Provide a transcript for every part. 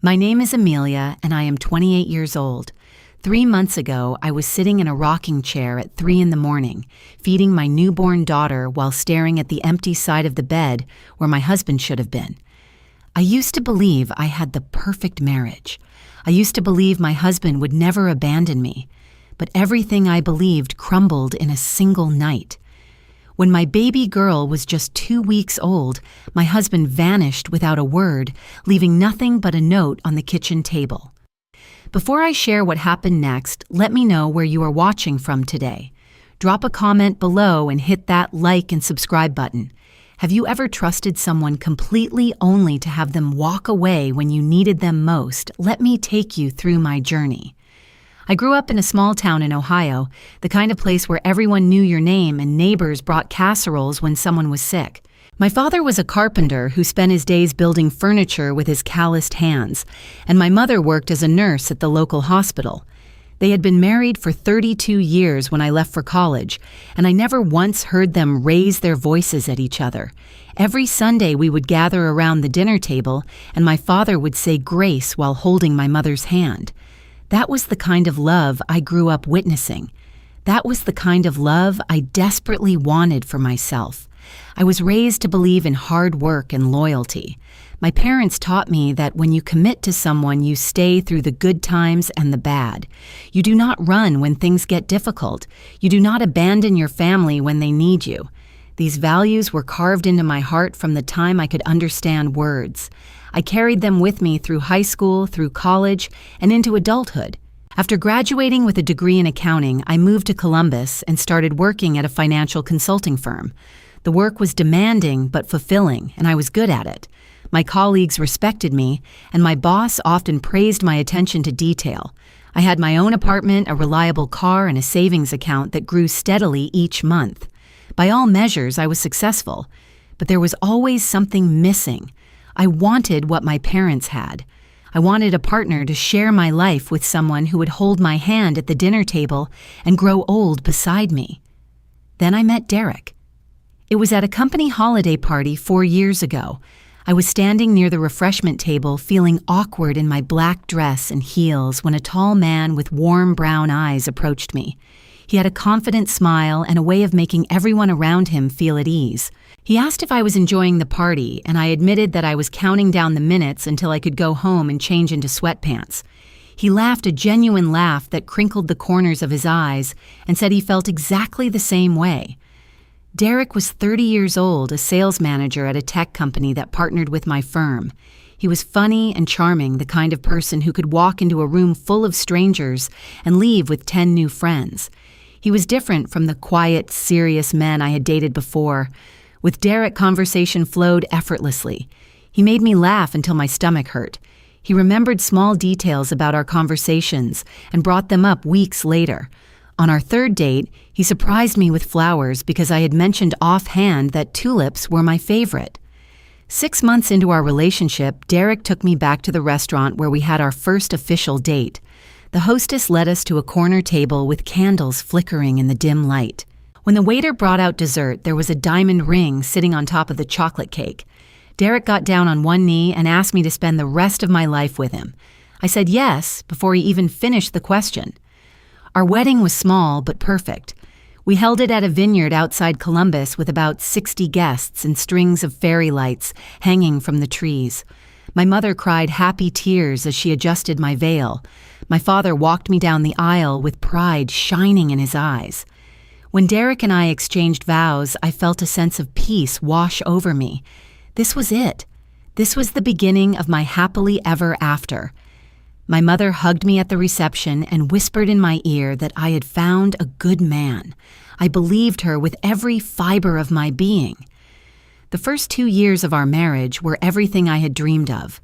My name is Amelia, and I am 28 years old. 3 months ago, I was sitting in a rocking chair at 3 in the morning, feeding my newborn daughter while staring at the empty side of the bed where my husband should have been. I used to believe I had the perfect marriage. I used to believe my husband would never abandon me. But everything I believed crumbled in a single night. When my baby girl was just 2 weeks old, my husband vanished without a word, leaving nothing but a note on the kitchen table. Before I share what happened next, let me know where you are watching from today. Drop a comment below and hit that like and subscribe button. Have you ever trusted someone completely only to have them walk away when you needed them most? Let me take you through my journey. I grew up in a small town in Ohio, the kind of place where everyone knew your name and neighbors brought casseroles when someone was sick. My father was a carpenter who spent his days building furniture with his calloused hands, and my mother worked as a nurse at the local hospital. They had been married for 32 years when I left for college, and I never once heard them raise their voices at each other. Every Sunday we would gather around the dinner table, and my father would say grace while holding my mother's hand. That was the kind of love I grew up witnessing. That was the kind of love I desperately wanted for myself. I was raised to believe in hard work and loyalty. My parents taught me that when you commit to someone, you stay through the good times and the bad. You do not run when things get difficult. You do not abandon your family when they need you. These values were carved into my heart from the time I could understand words. I carried them with me through high school, through college, and into adulthood. After graduating with a degree in accounting, I moved to Columbus and started working at a financial consulting firm. The work was demanding but fulfilling, and I was good at it. My colleagues respected me, and my boss often praised my attention to detail. I had my own apartment, a reliable car, and a savings account that grew steadily each month. By all measures, I was successful, but there was always something missing. I wanted what my parents had. I wanted a partner to share my life with, someone who would hold my hand at the dinner table and grow old beside me. Then I met Derek. It was at a company holiday party 4 years ago. I was standing near the refreshment table, feeling awkward in my black dress and heels when a tall man with warm brown eyes approached me. He had a confident smile and a way of making everyone around him feel at ease. He asked if I was enjoying the party, and I admitted that I was counting down the minutes until I could go home and change into sweatpants. He laughed a genuine laugh that crinkled the corners of his eyes and said he felt exactly the same way. Derek was 30 years old, a sales manager at a tech company that partnered with my firm. He was funny and charming, the kind of person who could walk into a room full of strangers and leave with 10 new friends. He was different from the quiet, serious men I had dated before. With Derek, conversation flowed effortlessly. He made me laugh until my stomach hurt. He remembered small details about our conversations and brought them up weeks later. On our third date, he surprised me with flowers because I had mentioned offhand that tulips were my favorite. 6 months into our relationship, Derek took me back to the restaurant where we had our first official date. The hostess led us to a corner table with candles flickering in the dim light. When the waiter brought out dessert, there was a diamond ring sitting on top of the chocolate cake. Derek got down on one knee and asked me to spend the rest of my life with him. I said yes before he even finished the question. Our wedding was small but perfect. We held it at a vineyard outside Columbus with about 60 guests and strings of fairy lights hanging from the trees. My mother cried happy tears as she adjusted my veil. My father walked me down the aisle with pride shining in his eyes. When Derek and I exchanged vows, I felt a sense of peace wash over me. This was it. This was the beginning of my happily ever after. My mother hugged me at the reception and whispered in my ear that I had found a good man. I believed her with every fiber of my being. The first 2 years of our marriage were everything I had dreamed of.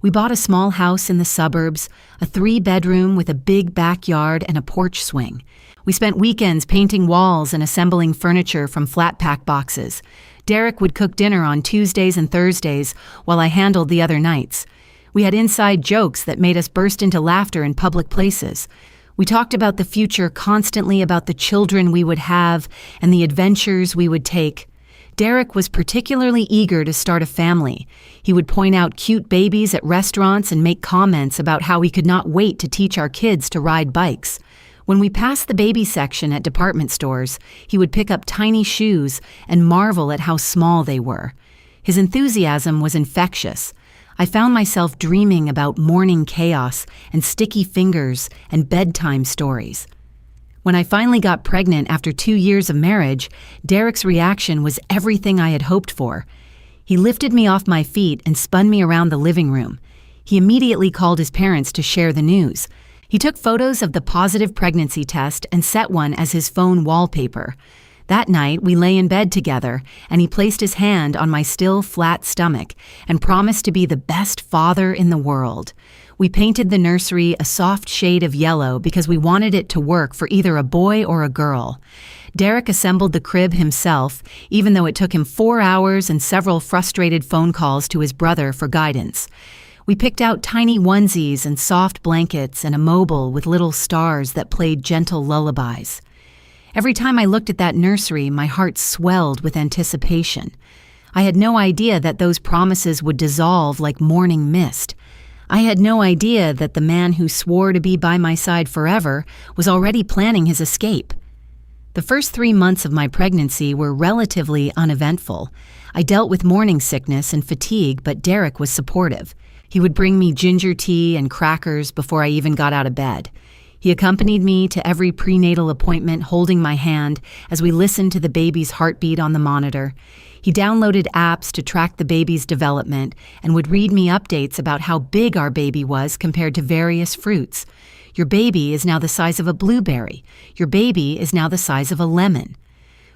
We bought a small house in the suburbs, a 3-bedroom with a big backyard and a porch swing. We spent weekends painting walls and assembling furniture from flat-pack boxes. Derek would cook dinner on Tuesdays and Thursdays while I handled the other nights. We had inside jokes that made us burst into laughter in public places. We talked about the future constantly, about the children we would have and the adventures we would take. Derek was particularly eager to start a family. He would point out cute babies at restaurants and make comments about how he could not wait to teach our kids to ride bikes. When we passed the baby section at department stores, he would pick up tiny shoes and marvel at how small they were. His enthusiasm was infectious. I found myself dreaming about morning chaos and sticky fingers and bedtime stories. When I finally got pregnant after 2 years of marriage, Derek's reaction was everything I had hoped for. He lifted me off my feet and spun me around the living room. He immediately called his parents to share the news. He took photos of the positive pregnancy test and set one as his phone wallpaper. That night, we lay in bed together, and he placed his hand on my still flat stomach and promised to be the best father in the world. We painted the nursery a soft shade of yellow because we wanted it to work for either a boy or a girl. Derek assembled the crib himself, even though it took him 4 hours and several frustrated phone calls to his brother for guidance. We picked out tiny onesies and soft blankets and a mobile with little stars that played gentle lullabies. Every time I looked at that nursery, my heart swelled with anticipation. I had no idea that those promises would dissolve like morning mist. I had no idea that the man who swore to be by my side forever was already planning his escape. The first 3 months of my pregnancy were relatively uneventful. I dealt with morning sickness and fatigue, but Derek was supportive. He would bring me ginger tea and crackers before I even got out of bed. He accompanied me to every prenatal appointment, holding my hand as we listened to the baby's heartbeat on the monitor. He downloaded apps to track the baby's development and would read me updates about how big our baby was compared to various fruits. Your baby is now the size of a blueberry. Your baby is now the size of a lemon.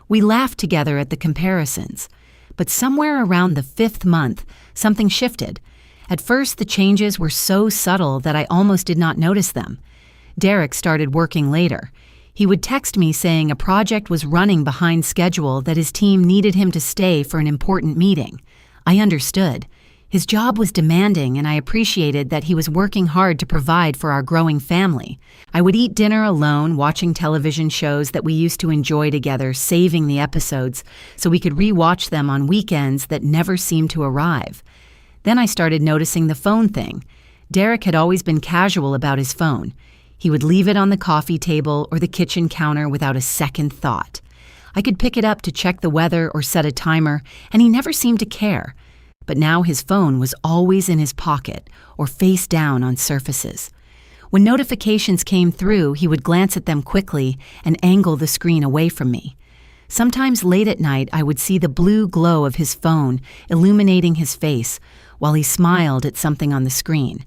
We laughed together at the comparisons. But somewhere around the 5th month, something shifted. At first, the changes were so subtle that I almost did not notice them. Derek started working later. He would text me saying a project was running behind schedule, that his team needed him to stay for an important meeting. I understood. His job was demanding, and I appreciated that he was working hard to provide for our growing family. I would eat dinner alone, watching television shows that we used to enjoy together, saving the episodes so we could re-watch them on weekends that never seemed to arrive. Then I started noticing the phone thing. Derek had always been casual about his phone. He would leave it on the coffee table or the kitchen counter without a second thought. I could pick it up to check the weather or set a timer, and he never seemed to care. But now his phone was always in his pocket or face down on surfaces. When notifications came through, he would glance at them quickly and angle the screen away from me. Sometimes late at night, I would see the blue glow of his phone illuminating his face while he smiled at something on the screen.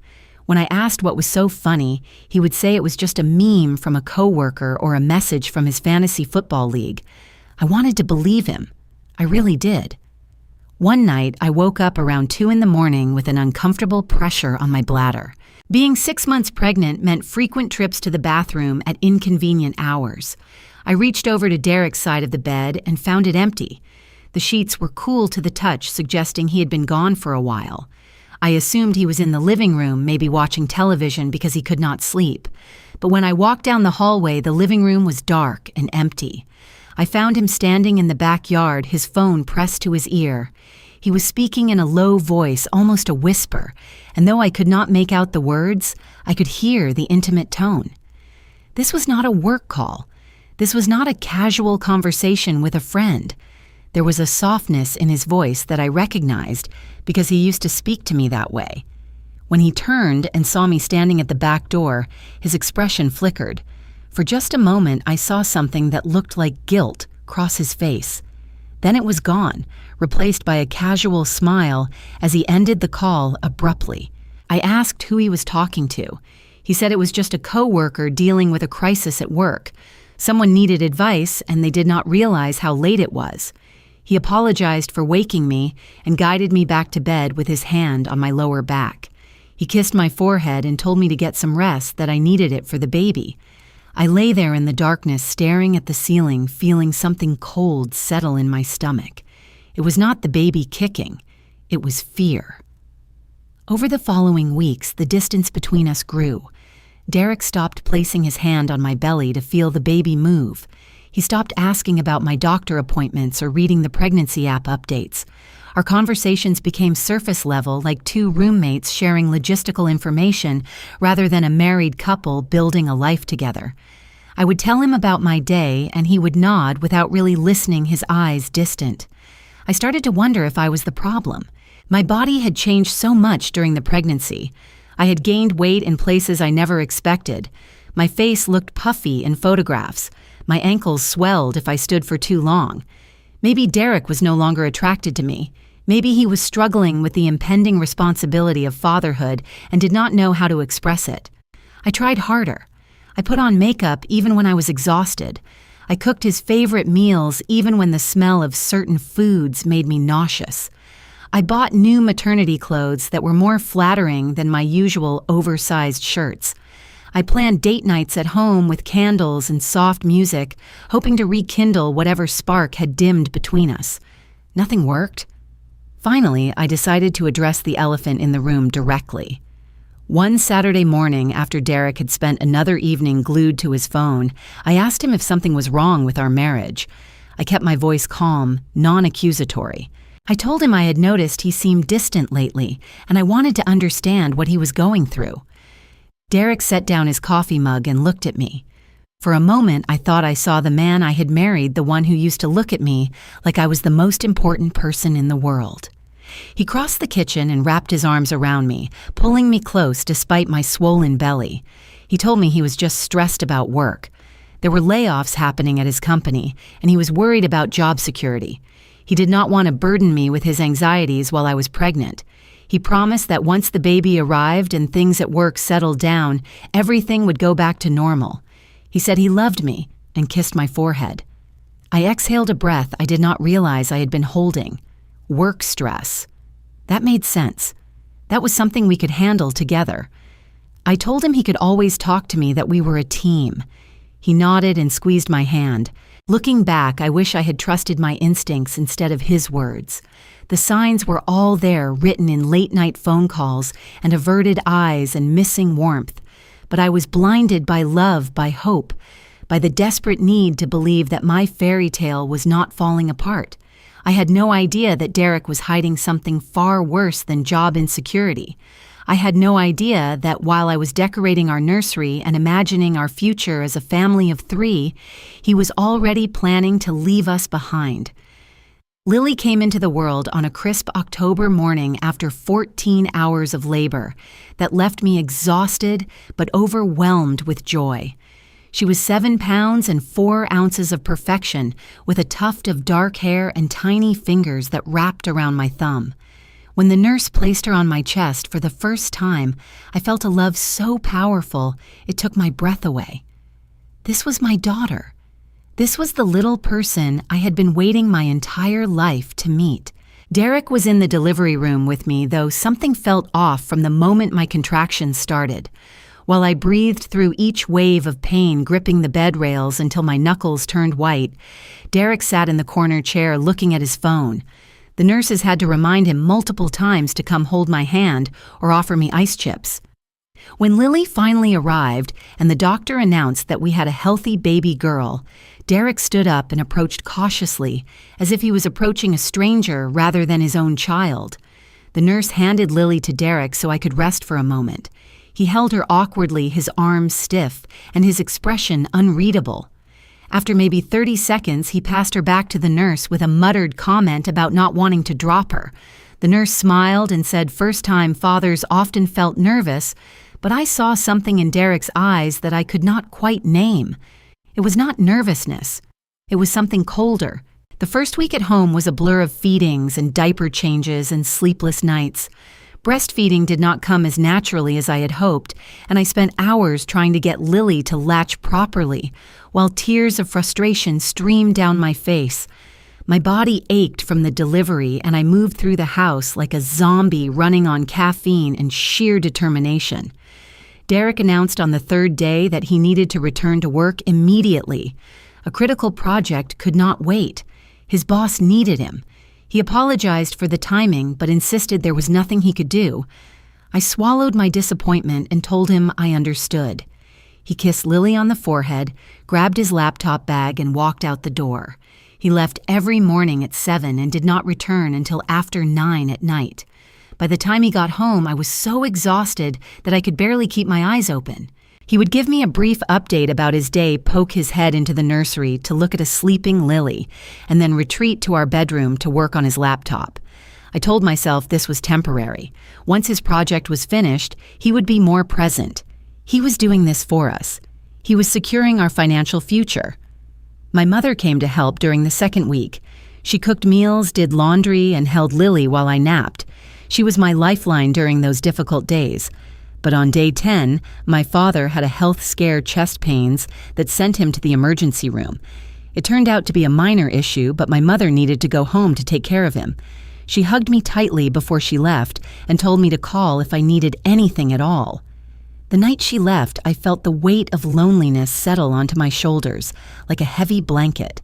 When I asked what was so funny, he would say it was just a meme from a coworker or a message from his fantasy football league. I wanted to believe him. I really did. One night, I woke up around 2 a.m. with an uncomfortable pressure on my bladder. Being 6 months pregnant meant frequent trips to the bathroom at inconvenient hours. I reached over to Derek's side of the bed and found it empty. The sheets were cool to the touch, suggesting he had been gone for a while. I assumed he was in the living room, maybe watching television because he could not sleep. But when I walked down the hallway, the living room was dark and empty. I found him standing in the backyard, his phone pressed to his ear. He was speaking in a low voice, almost a whisper, and though I could not make out the words, I could hear the intimate tone. This was not a work call. This was not a casual conversation with a friend. There was a softness in his voice that I recognized because he used to speak to me that way. When he turned and saw me standing at the back door, his expression flickered. For just a moment, I saw something that looked like guilt cross his face. Then it was gone, replaced by a casual smile as he ended the call abruptly. I asked who he was talking to. He said it was just a coworker dealing with a crisis at work. Someone needed advice, and they did not realize how late it was. He apologized for waking me and guided me back to bed with his hand on my lower back. He kissed my forehead and told me to get some rest, that I needed it for the baby. I lay there in the darkness, staring at the ceiling, feeling something cold settle in my stomach. It was not the baby kicking. It was fear. Over the following weeks, the distance between us grew. Derek stopped placing his hand on my belly to feel the baby move. He stopped asking about my doctor appointments or reading the pregnancy app updates. Our conversations became surface level, like two roommates sharing logistical information rather than a married couple building a life together. I would tell him about my day, and he would nod without really listening, his eyes distant. I started to wonder if I was the problem. My body had changed so much during the pregnancy. I had gained weight in places I never expected. My face looked puffy in photographs. My ankles swelled if I stood for too long. Maybe Derek was no longer attracted to me. Maybe he was struggling with the impending responsibility of fatherhood and did not know how to express it. I tried harder. I put on makeup even when I was exhausted. I cooked his favorite meals even when the smell of certain foods made me nauseous. I bought new maternity clothes that were more flattering than my usual oversized shirts. I planned date nights at home with candles and soft music, hoping to rekindle whatever spark had dimmed between us. Nothing worked. Finally, I decided to address the elephant in the room directly. One Saturday morning, after Derek had spent another evening glued to his phone, I asked him if something was wrong with our marriage. I kept my voice calm, non-accusatory. I told him I had noticed he seemed distant lately, and I wanted to understand what he was going through. Derek set down his coffee mug and looked at me. For a moment, I thought I saw the man I had married, the one who used to look at me like I was the most important person in the world. He crossed the kitchen and wrapped his arms around me, pulling me close despite my swollen belly. He told me he was just stressed about work. There were layoffs happening at his company, and he was worried about job security. He did not want to burden me with his anxieties while I was pregnant. He promised that once the baby arrived and things at work settled down, everything would go back to normal. He said he loved me and kissed my forehead. I exhaled a breath I did not realize I had been holding. Work stress. That made sense. That was something we could handle together. I told him he could always talk to me, that we were a team. He nodded and squeezed my hand. Looking back, I wish I had trusted my instincts instead of his words. The signs were all there, written in late-night phone calls and averted eyes and missing warmth. But I was blinded by love, by hope, by the desperate need to believe that my fairy tale was not falling apart. I had no idea that Derek was hiding something far worse than job insecurity. I had no idea that while I was decorating our nursery and imagining our future as a family of 3, he was already planning to leave us behind. Lily came into the world on a crisp October morning after 14 hours of labor that left me exhausted but overwhelmed with joy. She was 7 pounds and 4 ounces of perfection, with a tuft of dark hair and tiny fingers that wrapped around my thumb. When the nurse placed her on my chest for the first time, I felt a love so powerful it took my breath away. This was my daughter. This was the little person I had been waiting my entire life to meet. Derek was in the delivery room with me, though something felt off from the moment my contractions started. While I breathed through each wave of pain gripping the bed rails until my knuckles turned white, Derek sat in the corner chair looking at his phone. The nurses had to remind him multiple times to come hold my hand or offer me ice chips. When Lily finally arrived and the doctor announced that we had a healthy baby girl, Derek stood up and approached cautiously, as if he was approaching a stranger rather than his own child. The nurse handed Lily to Derek so I could rest for a moment. He held her awkwardly, his arms stiff, and his expression unreadable. After maybe 30 seconds, he passed her back to the nurse with a muttered comment about not wanting to drop her. The nurse smiled and said first-time fathers often felt nervous, but I saw something in Derek's eyes that I could not quite name. It was not nervousness. It was something colder. The first week at home was a blur of feedings and diaper changes and sleepless nights. Breastfeeding did not come as naturally as I had hoped, and I spent hours trying to get Lily to latch properly, while tears of frustration streamed down my face. My body ached from the delivery, and I moved through the house like a zombie running on caffeine and sheer determination. Derek announced on the 3rd day that he needed to return to work immediately. A critical project could not wait. His boss needed him. He apologized for the timing, but insisted there was nothing he could do. I swallowed my disappointment and told him I understood. He kissed Lily on the forehead, grabbed his laptop bag, and walked out the door. He left every morning at 7 and did not return until after 9 at night. By the time he got home, I was so exhausted that I could barely keep my eyes open. He would give me a brief update about his day, poke his head into the nursery to look at a sleeping Lily, and then retreat to our bedroom to work on his laptop. I told myself this was temporary. Once his project was finished, he would be more present. He was doing this for us. He was securing our financial future. My mother came to help during the second week. She cooked meals, did laundry, and held Lily while I napped. She was my lifeline during those difficult days. But on day 10, my father had a health scare, chest pains, that sent him to the emergency room. It turned out to be a minor issue, but my mother needed to go home to take care of him. She hugged me tightly before she left and told me to call if I needed anything at all. The night she left, I felt the weight of loneliness settle onto my shoulders, like a heavy blanket.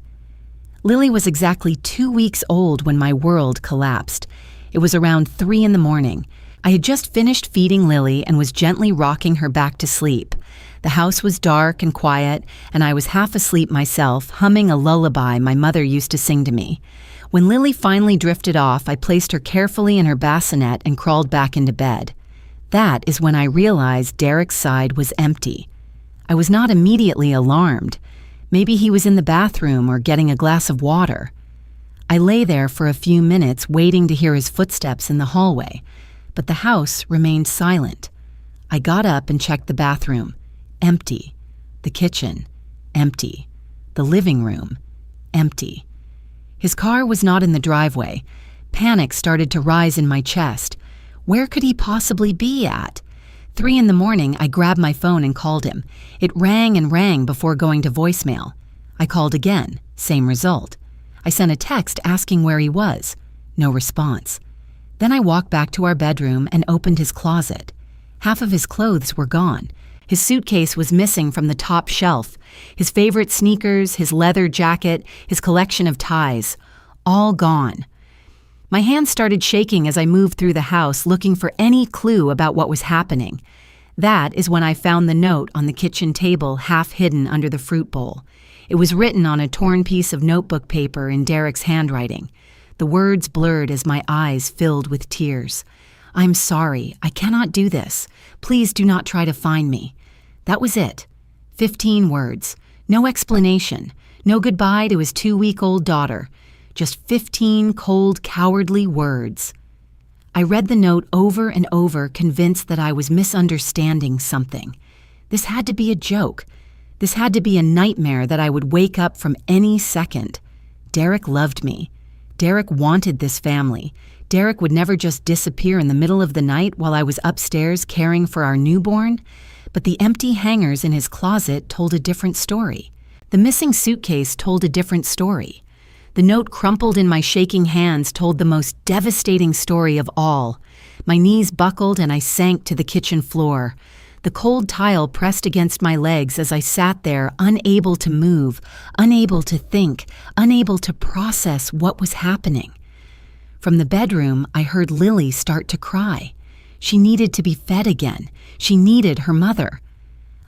Lily was exactly 2 weeks old when my world collapsed. It was around 3 in the morning. I had just finished feeding Lily and was gently rocking her back to sleep. The house was dark and quiet, and I was half asleep myself, humming a lullaby my mother used to sing to me. When Lily finally drifted off, I placed her carefully in her bassinet and crawled back into bed. That is when I realized Derek's side was empty. I was not immediately alarmed. Maybe he was in the bathroom or getting a glass of water. I lay there for a few minutes waiting to hear his footsteps in the hallway, but the house remained silent. I got up and checked the bathroom. Empty. The kitchen. Empty. The living room. Empty. His car was not in the driveway. Panic started to rise in my chest. Where could he possibly be at? 3 in the morning, I grabbed my phone and called him. It rang and rang before going to voicemail. I called again. Same result. I sent a text asking where he was. No response. Then I walked back to our bedroom and opened his closet. Half of his clothes were gone. His suitcase was missing from the top shelf. His favorite sneakers, his leather jacket, his collection of ties. All gone. My hands started shaking as I moved through the house looking for any clue about what was happening. That is when I found the note on the kitchen table half hidden under the fruit bowl. It was written on a torn piece of notebook paper in Derek's handwriting. The words blurred as my eyes filled with tears. "I'm sorry. I cannot do this. Please do not try to find me." That was it. 15 words. No explanation. No goodbye to his 2-week-old daughter. Just 15 cold, cowardly words. I read the note over and over, convinced that I was misunderstanding something. This had to be a joke. This had to be a nightmare that I would wake up from any second. Derek loved me. Derek wanted this family. Derek would never just disappear in the middle of the night while I was upstairs caring for our newborn. But the empty hangers in his closet told a different story. The missing suitcase told a different story. The note crumpled in my shaking hands told the most devastating story of all. My knees buckled and I sank to the kitchen floor. The cold tile pressed against my legs as I sat there, unable to move, unable to think, unable to process what was happening. From the bedroom, I heard Lily start to cry. She needed to be fed again. She needed her mother.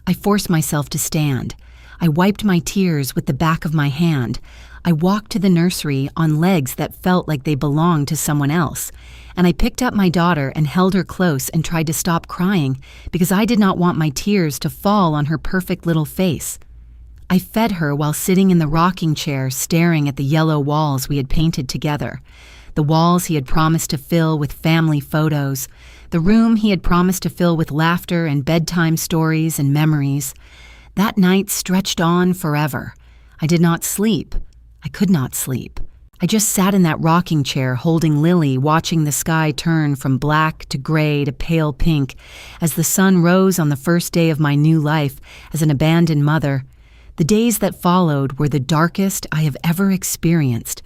I forced myself to stand. I wiped my tears with the back of my hand. I walked to the nursery on legs that felt like they belonged to someone else, and I picked up my daughter and held her close and tried to stop crying because I did not want my tears to fall on her perfect little face. I fed her while sitting in the rocking chair staring at the yellow walls we had painted together, the walls he had promised to fill with family photos, the room he had promised to fill with laughter and bedtime stories and memories. That night stretched on forever. I did not sleep. I could not sleep. I just sat in that rocking chair holding Lily, watching the sky turn from black to gray to pale pink as the sun rose on the first day of my new life as an abandoned mother. The days that followed were the darkest I have ever experienced.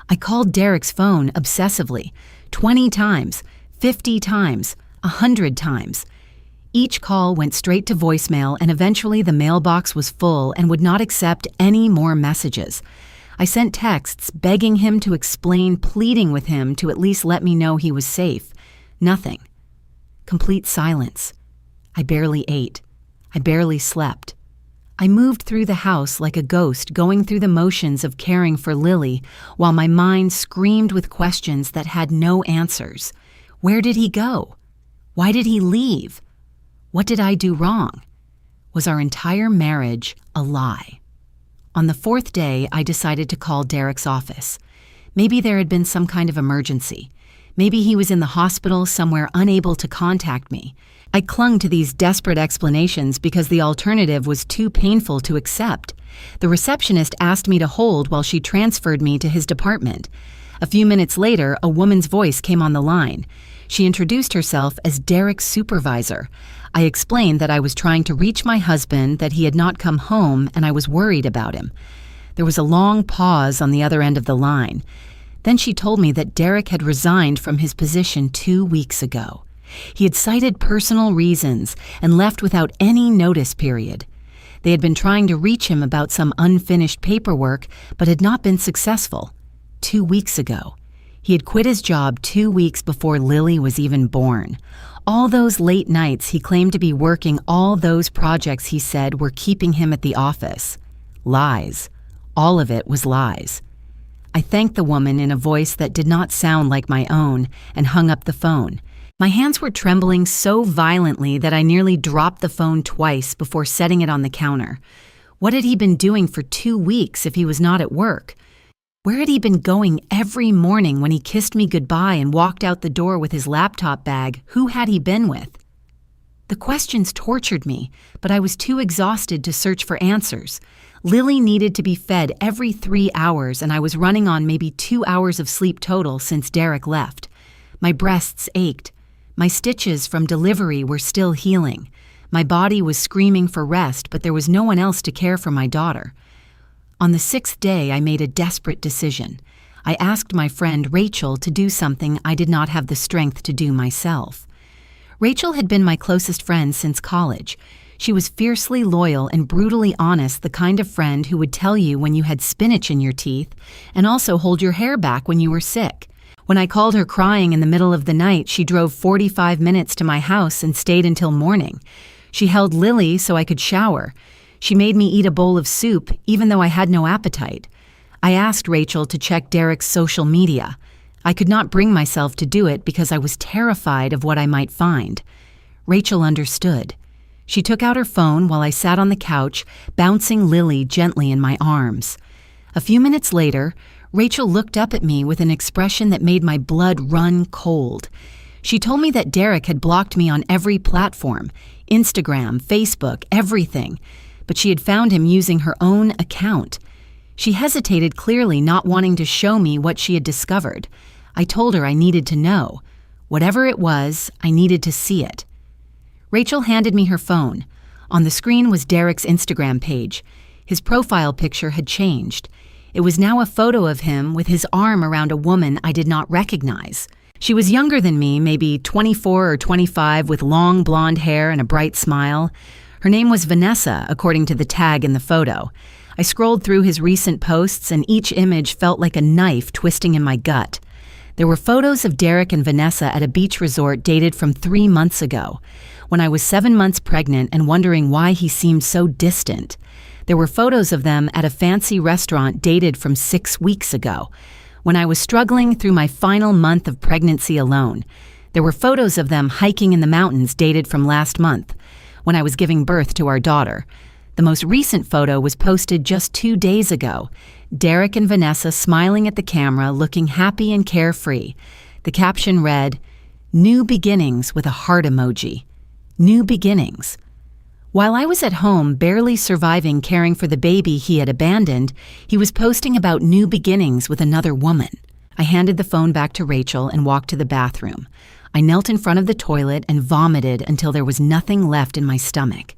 I called Derek's phone obsessively, 20 times, 50 times, 100 times. Each call went straight to voicemail, and eventually the mailbox was full and would not accept any more messages. I sent texts begging him to explain, pleading with him to at least let me know he was safe. Nothing. Complete silence. I barely ate. I barely slept. I moved through the house like a ghost, going through the motions of caring for Lily, while my mind screamed with questions that had no answers. Where did he go? Why did he leave? What did I do wrong? Was our entire marriage a lie? On the fourth day, I decided to call Derek's office. Maybe there had been some kind of emergency. Maybe he was in the hospital somewhere unable to contact me. I clung to these desperate explanations because the alternative was too painful to accept. The receptionist asked me to hold while she transferred me to his department. A few minutes later, a woman's voice came on the line. She introduced herself as Derek's supervisor. I explained that I was trying to reach my husband, that he had not come home, and I was worried about him. There was a long pause on the other end of the line. Then she told me that Derek had resigned from his position 2 weeks ago. He had cited personal reasons and left without any notice period. They had been trying to reach him about some unfinished paperwork, but had not been successful. 2 weeks ago. He had quit his job 2 weeks before Lily was even born. All those late nights he claimed to be working all those projects he said were keeping him at the office. Lies. All of it was lies. I thanked the woman in a voice that did not sound like my own and hung up the phone. My hands were trembling so violently that I nearly dropped the phone twice before setting it on the counter. What had he been doing for 2 weeks if he was not at work? Where had he been going every morning when he kissed me goodbye and walked out the door with his laptop bag? Who had he been with? The questions tortured me, but I was too exhausted to search for answers. Lily needed to be fed every 3 hours, and I was running on maybe 2 hours of sleep total since Derek left. My breasts ached. My stitches from delivery were still healing. My body was screaming for rest, but there was no one else to care for my daughter. On the 6th day, I made a desperate decision. I asked my friend Rachel to do something I did not have the strength to do myself. Rachel had been my closest friend since college. She was fiercely loyal and brutally honest, the kind of friend who would tell you when you had spinach in your teeth and also hold your hair back when you were sick. When I called her crying in the middle of the night, she drove 45 minutes to my house and stayed until morning. She held Lily so I could shower. She made me eat a bowl of soup, even though I had no appetite. I asked Rachel to check Derek's social media. I could not bring myself to do it because I was terrified of what I might find. Rachel understood. She took out her phone while I sat on the couch, bouncing Lily gently in my arms. A few minutes later, Rachel looked up at me with an expression that made my blood run cold. She told me that Derek had blocked me on every platform, Instagram, Facebook, everything, but she had found him using her own account. She hesitated, clearly not wanting to show me what she had discovered. I told her I needed to know. Whatever it was, I needed to see it. Rachel handed me her phone. On the screen was Derek's Instagram page. His profile picture had changed. It was now a photo of him with his arm around a woman I did not recognize. She was younger than me, maybe 24 or 25, with long blonde hair and a bright smile. Her name was Vanessa, according to the tag in the photo. I scrolled through his recent posts, and each image felt like a knife twisting in my gut. There were photos of Derek and Vanessa at a beach resort dated from 3 months ago, when I was 7 months pregnant and wondering why he seemed so distant. There were photos of them at a fancy restaurant dated from 6 weeks ago, when I was struggling through my final month of pregnancy alone. There were photos of them hiking in the mountains dated from last month, when I was giving birth to our daughter. The most recent photo was posted just 2 days ago. Derek and Vanessa smiling at the camera, looking happy and carefree. The caption read, "New beginnings," with a heart emoji. New beginnings. While I was at home, barely surviving caring for the baby he had abandoned, he was posting about new beginnings with another woman. I handed the phone back to Rachel and walked to the bathroom. I knelt in front of the toilet and vomited until there was nothing left in my stomach.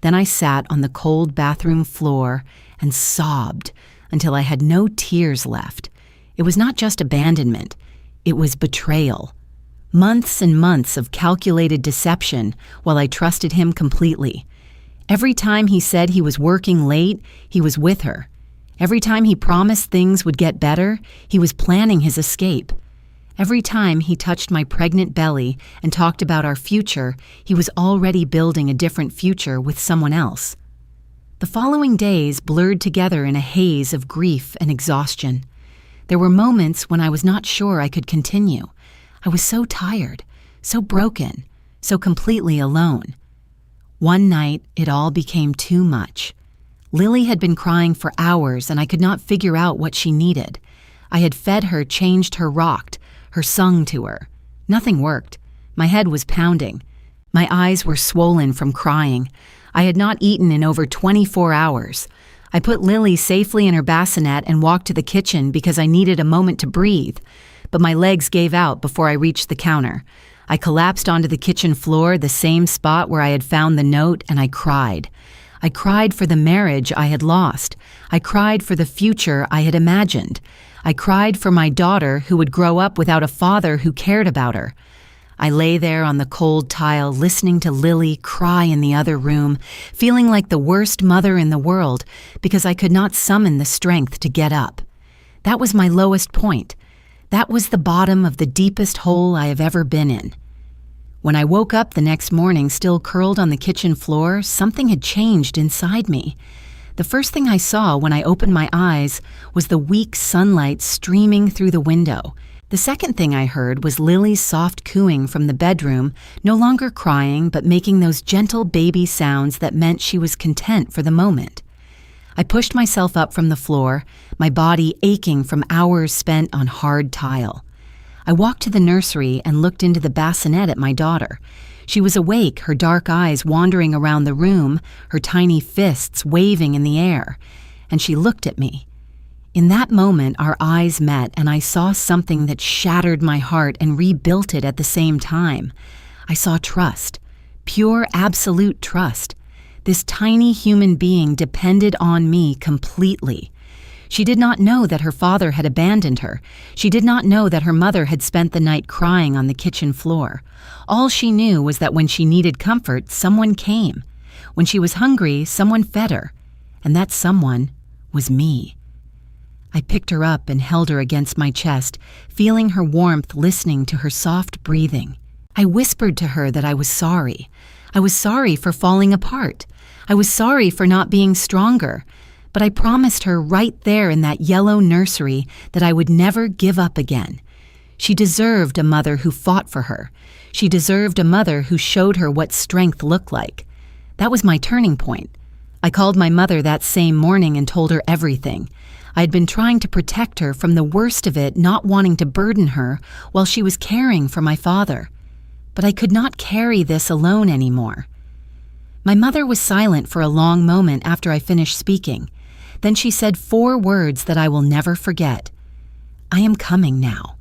Then I sat on the cold bathroom floor and sobbed until I had no tears left. It was not just abandonment, it was betrayal. Months and months of calculated deception while I trusted him completely. Every time he said he was working late, he was with her. Every time he promised things would get better, he was planning his escape. Every time he touched my pregnant belly and talked about our future, he was already building a different future with someone else. The following days blurred together in a haze of grief and exhaustion. There were moments when I was not sure I could continue. I was so tired, so broken, so completely alone. One night, it all became too much. Lily had been crying for hours, and I could not figure out what she needed. I had fed her, changed her, rocked her, sung to her. Nothing worked. My head was pounding. My eyes were swollen from crying. I had not eaten in over 24 hours. I put Lily safely in her bassinet and walked to the kitchen because I needed a moment to breathe. But my legs gave out before I reached the counter. I collapsed onto the kitchen floor, the same spot where I had found the note, and I cried. I cried for the marriage I had lost. I cried for the future I had imagined. I cried for my daughter who would grow up without a father who cared about her. I lay there on the cold tile, listening to Lily cry in the other room, feeling like the worst mother in the world because I could not summon the strength to get up. That was my lowest point. That was the bottom of the deepest hole I have ever been in. When I woke up the next morning, still curled on the kitchen floor, something had changed inside me. The first thing I saw when I opened my eyes was the weak sunlight streaming through the window. The second thing I heard was Lily's soft cooing from the bedroom, no longer crying, but making those gentle baby sounds that meant she was content for the moment. I pushed myself up from the floor, my body aching from hours spent on hard tile. I walked to the nursery and looked into the bassinet at my daughter. She was awake, her dark eyes wandering around the room, her tiny fists waving in the air, and she looked at me. In that moment, our eyes met, and I saw something that shattered my heart and rebuilt it at the same time. I saw trust, pure, absolute trust. This tiny human being depended on me completely. She did not know that her father had abandoned her. She did not know that her mother had spent the night crying on the kitchen floor. All she knew was that when she needed comfort, someone came. When she was hungry, someone fed her. And that someone was me. I picked her up and held her against my chest, feeling her warmth, listening to her soft breathing. I whispered to her that I was sorry. I was sorry for falling apart. I was sorry for not being stronger. But I promised her right there in that yellow nursery that I would never give up again. She deserved a mother who fought for her. She deserved a mother who showed her what strength looked like. That was my turning point. I called my mother that same morning and told her everything. I had been trying to protect her from the worst of it, not wanting to burden her while she was caring for my father. But I could not carry this alone anymore. My mother was silent for a long moment after I finished speaking. Then she said 4 words that I will never forget. I am coming now.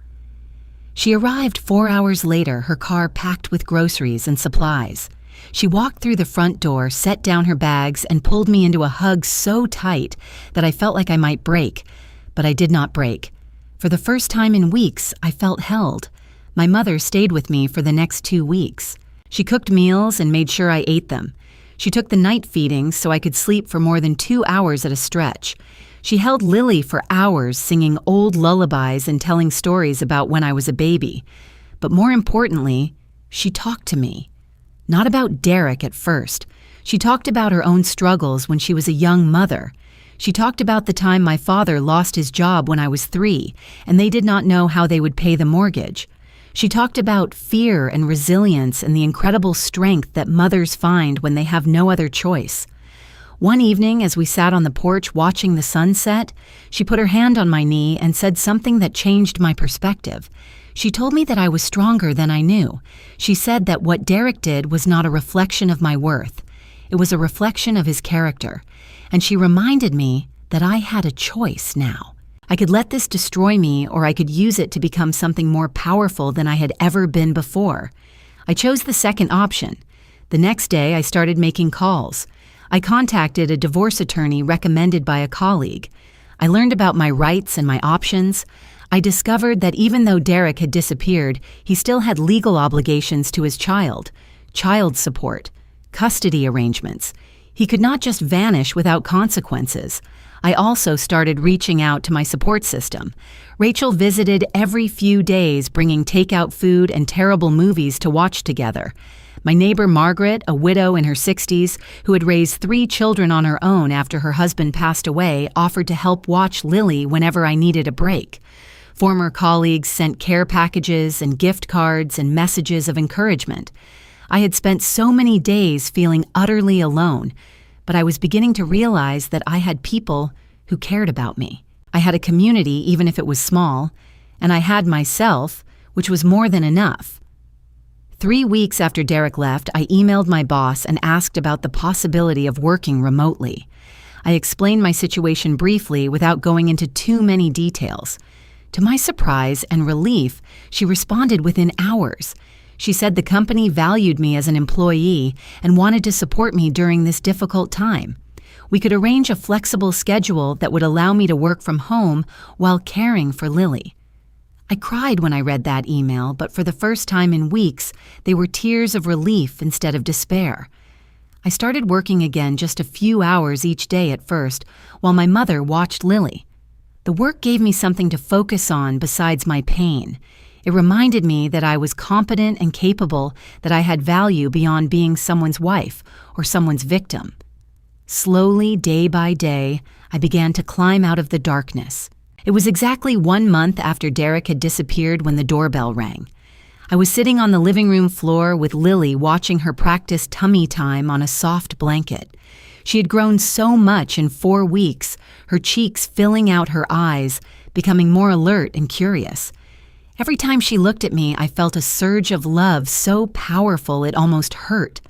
She arrived 4 hours later, her car packed with groceries and supplies. She walked through the front door, set down her bags, and pulled me into a hug so tight that I felt like I might break. But I did not break. For the first time in weeks, I felt held. My mother stayed with me for the next 2 weeks. She cooked meals and made sure I ate them. She took the night feedings so I could sleep for more than 2 hours at a stretch. She held Lily for hours, singing old lullabies and telling stories about when I was a baby. But more importantly, she talked to me. Not about Derek at first. She talked about her own struggles when she was a young mother. She talked about the time my father lost his job when I was 3, and they did not know how they would pay the mortgage. She talked about fear and resilience and the incredible strength that mothers find when they have no other choice. One evening, as we sat on the porch watching the sunset, she put her hand on my knee and said something that changed my perspective. She told me that I was stronger than I knew. She said that what Derek did was not a reflection of my worth. It was a reflection of his character. And she reminded me that I had a choice now. I could let this destroy me, or I could use it to become something more powerful than I had ever been before. I chose the second option. The next day, I started making calls. I contacted a divorce attorney recommended by a colleague. I learned about my rights and my options. I discovered that even though Derek had disappeared, he still had legal obligations to his child support, custody arrangements. He could not just vanish without consequences. I also started reaching out to my support system. Rachel visited every few days, bringing takeout food and terrible movies to watch together. My neighbor Margaret, a widow in her 60s, who had raised 3 children on her own after her husband passed away, offered to help watch Lily whenever I needed a break. Former colleagues sent care packages and gift cards and messages of encouragement. I had spent so many days feeling utterly alone, but I was beginning to realize that I had people who cared about me. I had a community, even if it was small, and I had myself, which was more than enough. 3 weeks after Derek left, I emailed my boss and asked about the possibility of working remotely. I explained my situation briefly without going into too many details. To my surprise and relief, she responded within hours. She said the company valued me as an employee and wanted to support me during this difficult time. We could arrange a flexible schedule that would allow me to work from home while caring for Lily. I cried when I read that email, but for the first time in weeks, they were tears of relief instead of despair. I started working again just a few hours each day at first, while my mother watched Lily. The work gave me something to focus on besides my pain. It reminded me that I was competent and capable, that I had value beyond being someone's wife or someone's victim. Slowly, day by day, I began to climb out of the darkness. It was exactly 1 month after Derek had disappeared when the doorbell rang. I was sitting on the living room floor with Lily watching her practice tummy time on a soft blanket. She had grown so much in 4 weeks, her cheeks filling out her eyes, becoming more alert and curious. Every time she looked at me, I felt a surge of love so powerful it almost hurt.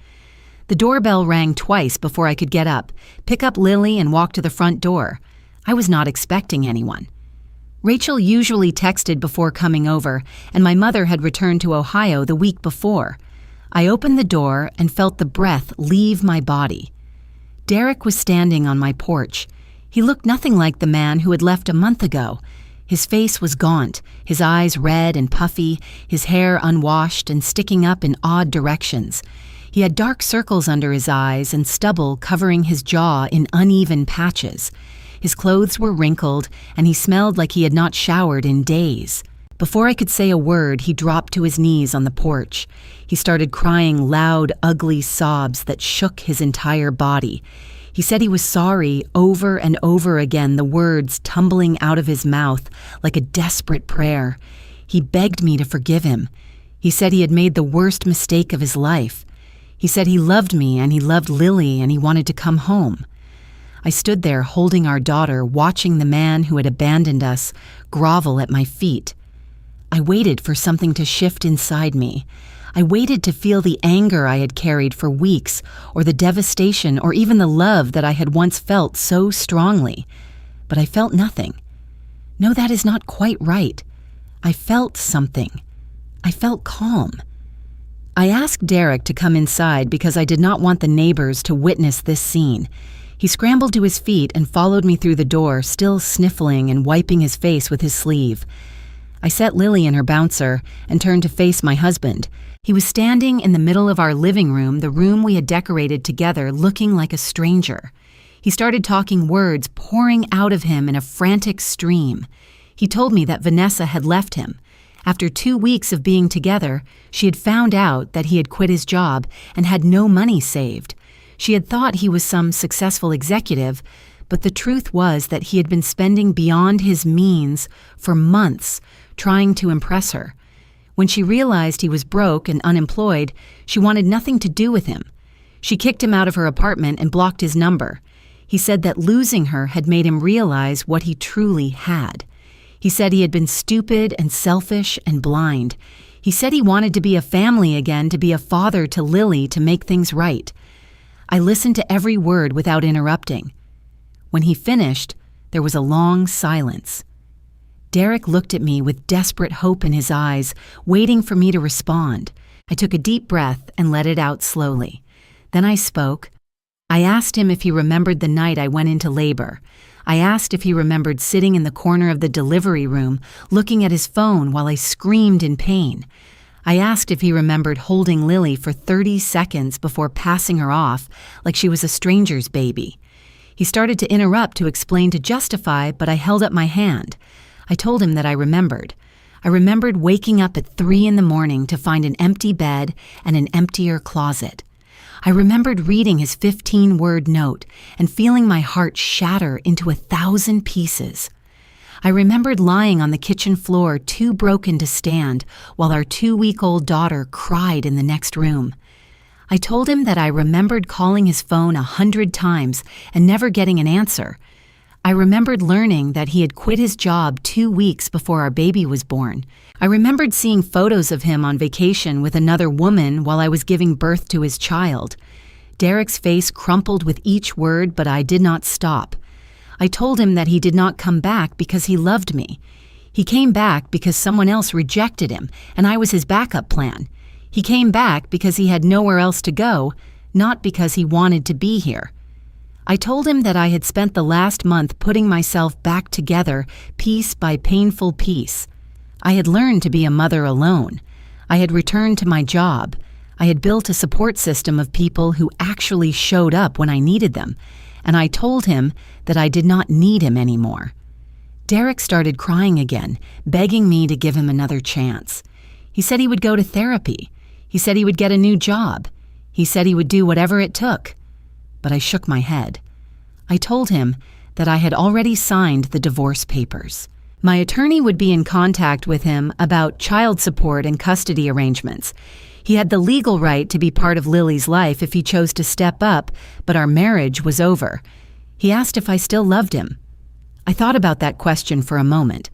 The doorbell rang twice before I could get up, pick up Lily, and walk to the front door. I was not expecting anyone. Rachel usually texted before coming over, and my mother had returned to Ohio the week before. I opened the door and felt the breath leave my body. Derek was standing on my porch. He looked nothing like the man who had left a month ago. His face was gaunt, his eyes red and puffy, his hair unwashed and sticking up in odd directions. He had dark circles under his eyes and stubble covering his jaw in uneven patches. His clothes were wrinkled, and he smelled like he had not showered in days. Before I could say a word, he dropped to his knees on the porch. He started crying loud, ugly sobs that shook his entire body. He said he was sorry over and over again, the words tumbling out of his mouth like a desperate prayer. He begged me to forgive him. He said he had made the worst mistake of his life. He said he loved me and he loved Lily and he wanted to come home. I stood there holding our daughter, watching the man who had abandoned us grovel at my feet. I waited for something to shift inside me. I waited to feel the anger I had carried for weeks, or the devastation, or even the love that I had once felt so strongly. But I felt nothing. No, that is not quite right. I felt something. I felt calm. I asked Derek to come inside because I did not want the neighbors to witness this scene. He scrambled to his feet and followed me through the door, still sniffling and wiping his face with his sleeve. I set Lily in her bouncer and turned to face my husband. He was standing in the middle of our living room, the room we had decorated together, looking like a stranger. He started talking, words pouring out of him in a frantic stream. He told me that Vanessa had left him. After 2 weeks of being together, she had found out that he had quit his job and had no money saved. She had thought he was some successful executive, but the truth was that he had been spending beyond his means for months trying to impress her. When she realized he was broke and unemployed, she wanted nothing to do with him. She kicked him out of her apartment and blocked his number. He said that losing her had made him realize what he truly had. He said he had been stupid and selfish and blind. He said he wanted to be a family again, to be a father to Lily, to make things right. I listened to every word without interrupting. When he finished, there was a long silence. Derek looked at me with desperate hope in his eyes, waiting for me to respond. I took a deep breath and let it out slowly. Then I spoke. I asked him if he remembered the night I went into labor. I asked if he remembered sitting in the corner of the delivery room, looking at his phone while I screamed in pain. I asked if he remembered holding Lily for 30 seconds before passing her off like she was a stranger's baby. He started to interrupt to explain, to justify, but I held up my hand. I told him that I remembered. I remembered waking up at 3 in the morning to find an empty bed and an emptier closet. I remembered reading his 15-word note and feeling my heart shatter into 1,000 pieces. I remembered lying on the kitchen floor too broken to stand while our 2-week-old daughter cried in the next room. I told him that I remembered calling his phone 100 times and never getting an answer. I remembered learning that he had quit his job 2 weeks before our baby was born. I remembered seeing photos of him on vacation with another woman while I was giving birth to his child. Derek's face crumpled with each word, but I did not stop. I told him that he did not come back because he loved me. He came back because someone else rejected him, and I was his backup plan. He came back because he had nowhere else to go, not because he wanted to be here. I told him that I had spent the last month putting myself back together, piece by painful piece. I had learned to be a mother alone. I had returned to my job. I had built a support system of people who actually showed up when I needed them, and I told him that I did not need him anymore. Derek started crying again, begging me to give him another chance. He said he would go to therapy. He said he would get a new job. He said he would do whatever it took. But I shook my head. I told him that I had already signed the divorce papers. My attorney would be in contact with him about child support and custody arrangements. He had the legal right to be part of Lily's life if he chose to step up, but our marriage was over. He asked if I still loved him. I thought about that question for a moment.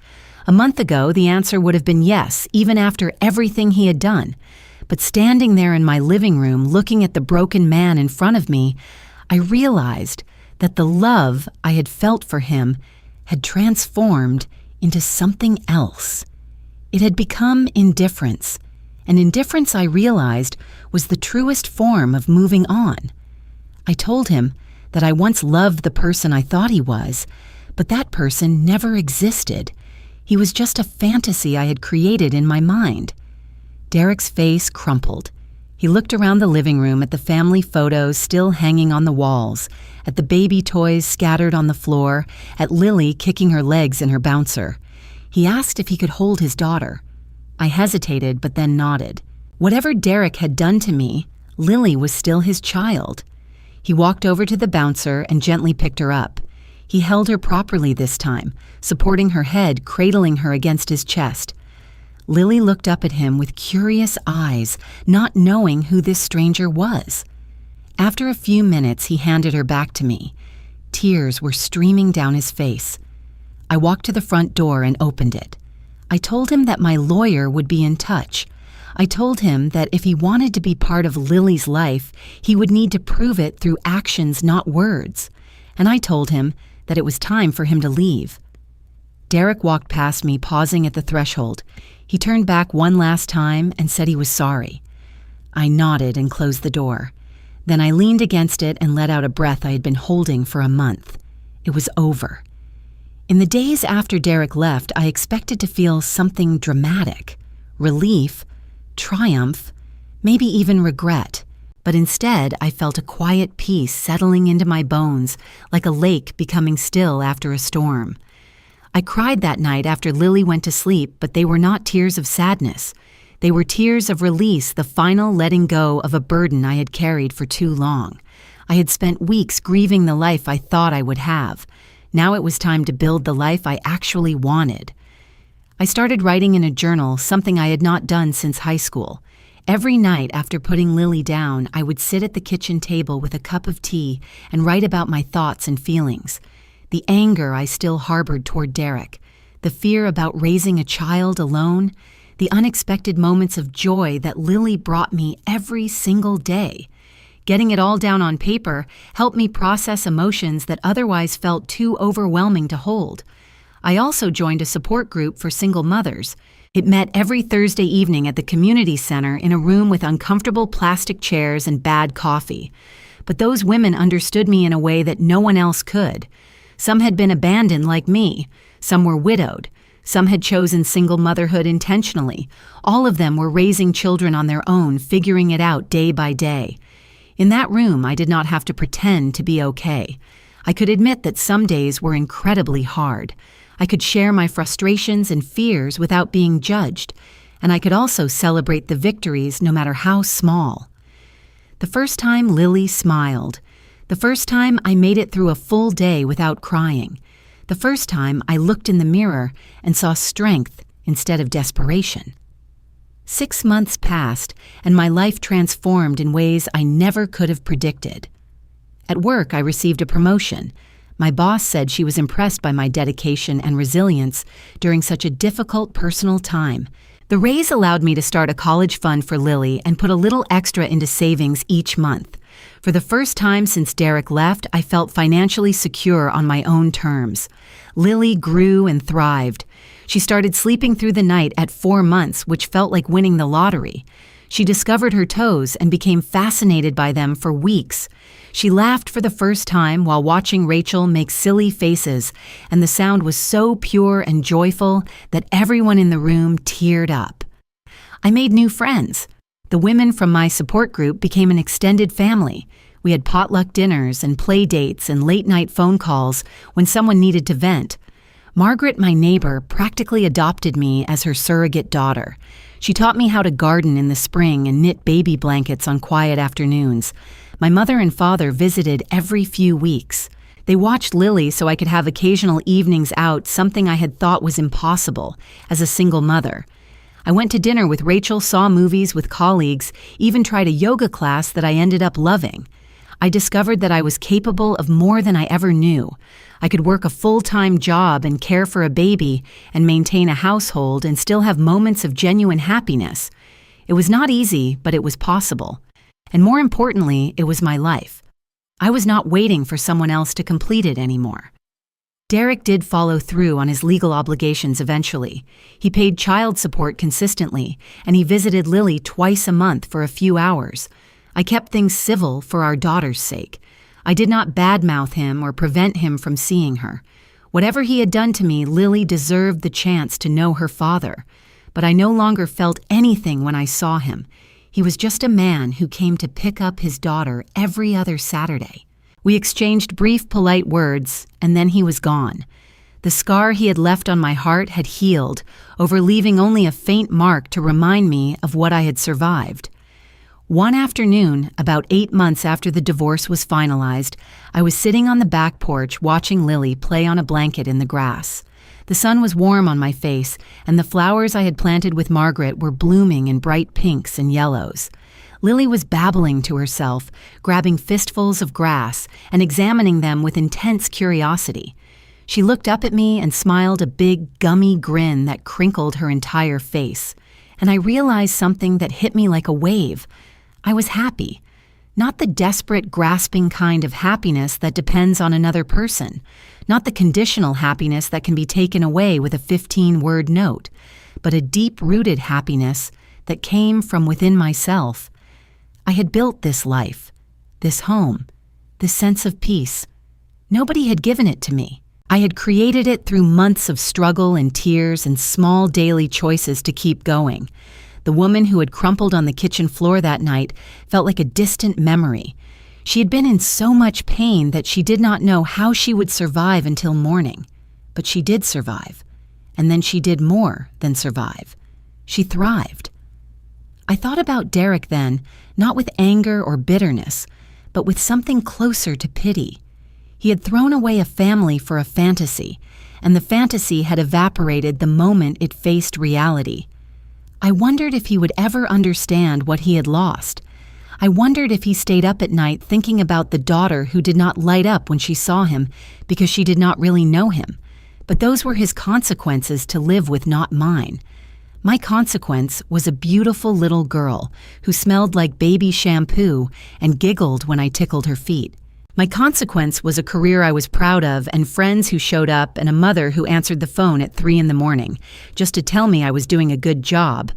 A month ago, the answer would have been yes, even after everything he had done. But standing there in my living room, looking at the broken man in front of me, I realized that the love I had felt for him had transformed into something else. It had become indifference, and indifference, I realized, was the truest form of moving on. I told him that I once loved the person I thought he was, but that person never existed. He was just a fantasy I had created in my mind. Derek's face crumpled. He looked around the living room at the family photos still hanging on the walls, at the baby toys scattered on the floor, at Lily kicking her legs in her bouncer. He asked if he could hold his daughter. I hesitated, but then nodded. Whatever Derek had done to me, Lily was still his child. He walked over to the bouncer and gently picked her up. He held her properly this time, supporting her head, cradling her against his chest. Lily looked up at him with curious eyes, not knowing who this stranger was. After a few minutes, he handed her back to me. Tears were streaming down his face. I walked to the front door and opened it. I told him that my lawyer would be in touch. I told him that if he wanted to be part of Lily's life, he would need to prove it through actions, not words. And I told him that it was time for him to leave. Derek walked past me, pausing at the threshold. He turned back one last time and said he was sorry. I nodded and closed the door. Then I leaned against it and let out a breath I had been holding for a month. It was over. In the days after Derek left, I expected to feel something dramatic, relief, triumph, maybe even regret. But instead, I felt a quiet peace settling into my bones, like a lake becoming still after a storm. I cried that night after Lily went to sleep, but they were not tears of sadness. They were tears of release, the final letting go of a burden I had carried for too long. I had spent weeks grieving the life I thought I would have. Now it was time to build the life I actually wanted. I started writing in a journal, something I had not done since high school. Every night after putting Lily down, I would sit at the kitchen table with a cup of tea and write about my thoughts and feelings. The anger I still harbored toward Derek, the fear about raising a child alone, the unexpected moments of joy that Lily brought me every single day. Getting it all down on paper helped me process emotions that otherwise felt too overwhelming to hold. I also joined a support group for single mothers. It met every Thursday evening at the community center in a room with uncomfortable plastic chairs and bad coffee. But those women understood me in a way that no one else could. Some had been abandoned like me. Some were widowed. Some had chosen single motherhood intentionally. All of them were raising children on their own, figuring it out day by day. In that room, I did not have to pretend to be okay. I could admit that some days were incredibly hard. I could share my frustrations and fears without being judged, and I could also celebrate the victories no matter how small. The first time Lily smiled. The first time I made it through a full day without crying. The first time I looked in the mirror and saw strength instead of desperation. 6 months passed, and my life transformed in ways I never could have predicted. At work, I received a promotion. My boss said she was impressed by my dedication and resilience during such a difficult personal time. The raise allowed me to start a college fund for Lily and put a little extra into savings each month. For the first time since Derek left, I felt financially secure on my own terms. Lily grew and thrived. She started sleeping through the night at 4 months, which felt like winning the lottery. She discovered her toes and became fascinated by them for weeks. She laughed for the first time while watching Rachel make silly faces, and the sound was so pure and joyful that everyone in the room teared up. I made new friends. The women from my support group became an extended family. We had potluck dinners and play dates and late-night phone calls when someone needed to vent. Margaret, my neighbor, practically adopted me as her surrogate daughter. She taught me how to garden in the spring and knit baby blankets on quiet afternoons. My mother and father visited every few weeks. They watched Lily so I could have occasional evenings out, something I had thought was impossible as a single mother. I went to dinner with Rachel, saw movies with colleagues, even tried a yoga class that I ended up loving. I discovered that I was capable of more than I ever knew. I could work a full-time job and care for a baby and maintain a household and still have moments of genuine happiness. It was not easy, but it was possible. And more importantly, it was my life. I was not waiting for someone else to complete it anymore. Derek did follow through on his legal obligations eventually. He paid child support consistently, and he visited Lily twice a month for a few hours. I kept things civil for our daughter's sake. I did not badmouth him or prevent him from seeing her. Whatever he had done to me, Lily deserved the chance to know her father. But I no longer felt anything when I saw him. He was just a man who came to pick up his daughter every other Saturday. We exchanged brief, polite words, and then he was gone. The scar he had left on my heart had healed, over leaving only a faint mark to remind me of what I had survived. One afternoon, about 8 months after the divorce was finalized, I was sitting on the back porch watching Lily play on a blanket in the grass. The sun was warm on my face, and the flowers I had planted with Margaret were blooming in bright pinks and yellows. Lily was babbling to herself, grabbing fistfuls of grass and examining them with intense curiosity. She looked up at me and smiled a big, gummy grin that crinkled her entire face. And I realized something that hit me like a wave. I was happy. Not the desperate, grasping kind of happiness that depends on another person. Not the conditional happiness that can be taken away with a 15-word note, but a deep-rooted happiness that came from within myself. I had built this life, this home, this sense of peace. Nobody had given it to me. I had created it through months of struggle and tears and small daily choices to keep going. The woman who had crumpled on the kitchen floor that night felt like a distant memory. She had been in so much pain that she did not know how she would survive until morning. But she did survive. And then she did more than survive. She thrived. I thought about Derek then, not with anger or bitterness, but with something closer to pity. He had thrown away a family for a fantasy, and the fantasy had evaporated the moment it faced reality. I wondered if he would ever understand what he had lost. I wondered if he stayed up at night thinking about the daughter who did not light up when she saw him because she did not really know him. But those were his consequences to live with, not mine. My consequence was a beautiful little girl who smelled like baby shampoo and giggled when I tickled her feet. My consequence was a career I was proud of and friends who showed up and a mother who answered the phone at 3 a.m. just to tell me I was doing a good job.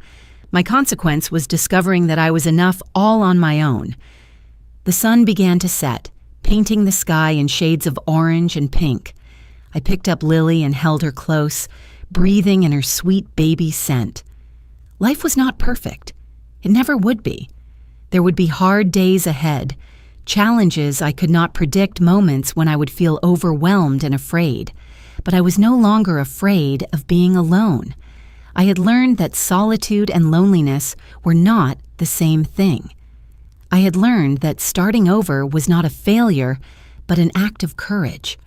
My consequence was discovering that I was enough all on my own. The sun began to set, painting the sky in shades of orange and pink. I picked up Lily and held her close, breathing in her sweet baby scent. Life was not perfect. It never would be. There would be hard days ahead, challenges I could not predict, moments when I would feel overwhelmed and afraid. but I was no longer afraid of being alone. I had learned that solitude and loneliness were not the same thing. I had learned that starting over was not a failure, but an act of courage.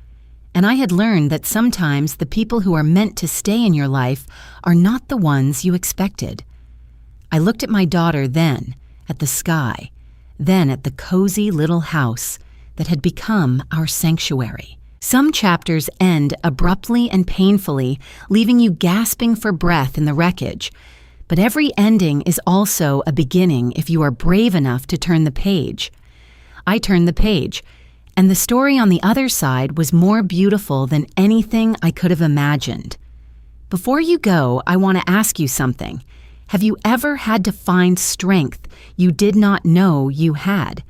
And I had learned that sometimes the people who are meant to stay in your life are not the ones you expected. I looked at my daughter then, at the sky, then at the cozy little house that had become our sanctuary. Some chapters end abruptly and painfully, leaving you gasping for breath in the wreckage. But every ending is also a beginning if you are brave enough to turn the page. I turned the page, and the story on the other side was more beautiful than anything I could have imagined. Before you go, I want to ask you something. Have you ever had to find strength you did not know you had?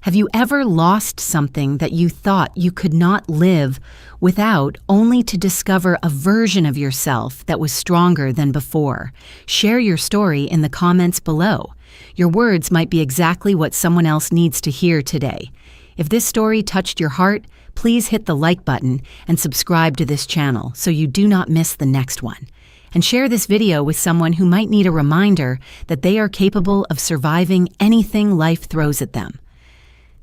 Have you ever lost something that you thought you could not live without, only to discover a version of yourself that was stronger than before? Share your story in the comments below. Your words might be exactly what someone else needs to hear today. If this story touched your heart, please hit the like button and subscribe to this channel so you do not miss the next one. And share this video with someone who might need a reminder that they are capable of surviving anything life throws at them.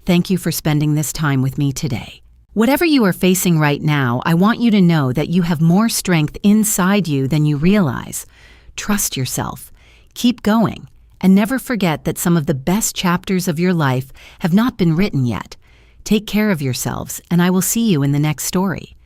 Thank you for spending this time with me today. Whatever you are facing right now, I want you to know that you have more strength inside you than you realize. Trust yourself. Keep going. And never forget that some of the best chapters of your life have not been written yet. Take care of yourselves, and I will see you in the next story.